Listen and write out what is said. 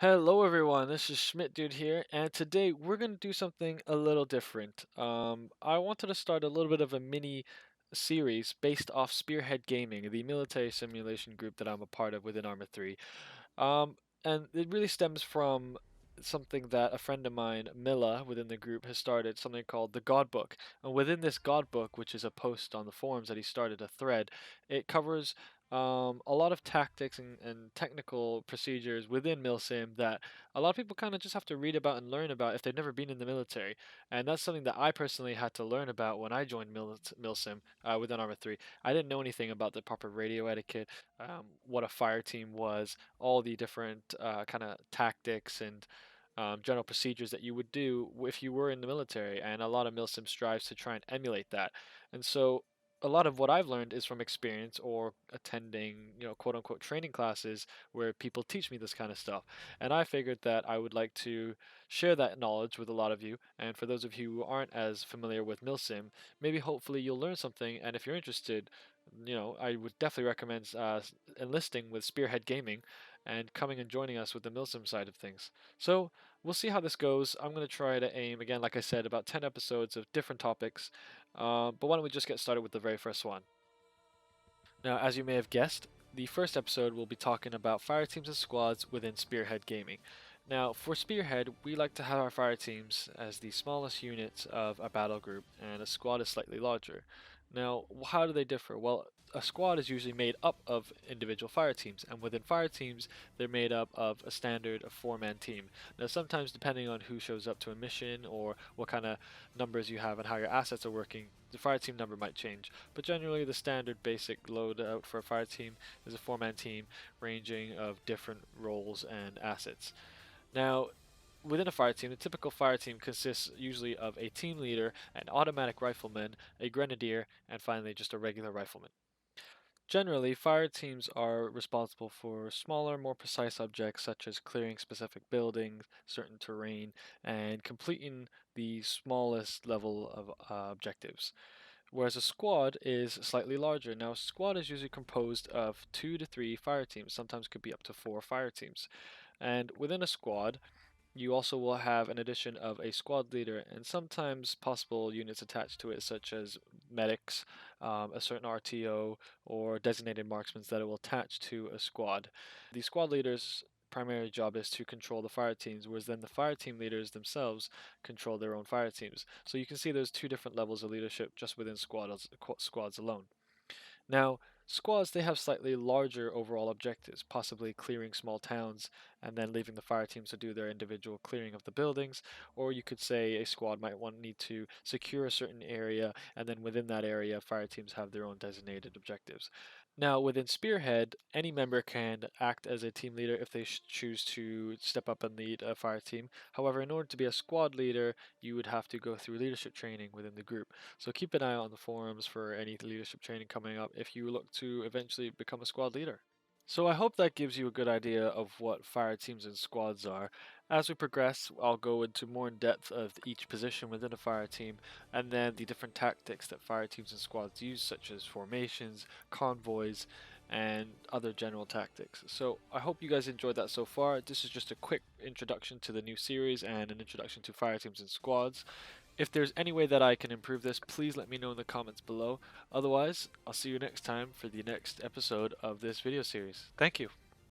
Hello everyone, this is Schmidt Dude here, and today we're going to do something a little different. I wanted to start a little bit of a mini series based off Spearhead Gaming, the military simulation group that I'm a part of within Arma 3. Um, and it really stems from something that a friend of mine, Mila, within the group, has started, something called the God Book. And within this God Book, which is a post on the forums that he started, a thread, it covers a lot of tactics and technical procedures within Milsim that a lot of people kind of just have to read about and learn about if they've never been in the military. And that's something that I personally had to learn about when I joined Milsim within Arma 3. I didn't know anything about the proper radio etiquette, what a fire team was, all the different kind of tactics and general procedures that you would do if you were in the military, and a lot of milsim strives to try and emulate that. And so a lot of what I've learned is from experience or attending, quote unquote training classes where people teach me this kind of stuff. And I figured that I would like to share that knowledge with a lot of you. And for those of you who aren't as familiar with milsim, maybe hopefully you'll learn something. And if you're interested, I would definitely recommend enlisting with Spearhead Gaming and coming and joining us with the Milsim side of things. So we'll see how this goes. I'm going to try to aim, again, like I said, about 10 episodes of different topics. But why don't we just get started with the very first one? Now, as you may have guessed, the first episode will be talking about fire teams and squads within Spearhead Gaming. Now, for Spearhead, we like to have our fire teams as the smallest units of a battle group, and a squad is slightly larger. Now, how do they differ? Well, a squad is usually made up of individual fire teams, and within fire teams, they're made up of a standard of four-man team. Now, sometimes depending on who shows up to a mission or what kind of numbers you have and how your assets are working, the fire team number might change. But generally, the standard basic loadout for a fire team is a four-man team ranging of different roles and assets. Now, within a fire team, the typical fire team consists usually of a team leader, an automatic rifleman, a grenadier, and finally just a regular rifleman. Generally, fire teams are responsible for smaller, more precise objects such as clearing specific buildings, certain terrain, and completing the smallest level of objectives. Whereas a squad is slightly larger. Now, a squad is usually composed of 2 to 3 fire teams, sometimes could be up to 4 fire teams. And within a squad, you also will have an addition of a squad leader and sometimes possible units attached to it, such as medics, a certain RTO, or designated marksmen that it will attach to a squad. The squad leader's primary job is to control the fire teams, whereas then the fire team leaders themselves control their own fire teams. So you can see there's two different levels of leadership just within squads alone. Now, squads, they have slightly larger overall objectives, possibly clearing small towns and then leaving the fire teams to do their individual clearing of the buildings. Or you could say a squad might need to secure a certain area, and then within that area, fire teams have their own designated objectives. Now, within Spearhead, any member can act as a team leader if they choose to step up and lead a fire team. However, in order to be a squad leader, you would have to go through leadership training within the group. So keep an eye on the forums for any leadership training coming up if you look to eventually become a squad leader. So I hope that gives you a good idea of what fire teams and squads are. As we progress, I'll go into more in depth of each position within a fire team, and then the different tactics that fire teams and squads use, such as formations, convoys, and other general tactics. So I hope you guys enjoyed that so far. This is just a quick introduction to the new series and an introduction to fire teams and squads. If there's any way that I can improve this, please let me know in the comments below. Otherwise, I'll see you next time for the next episode of this video series. Thank you.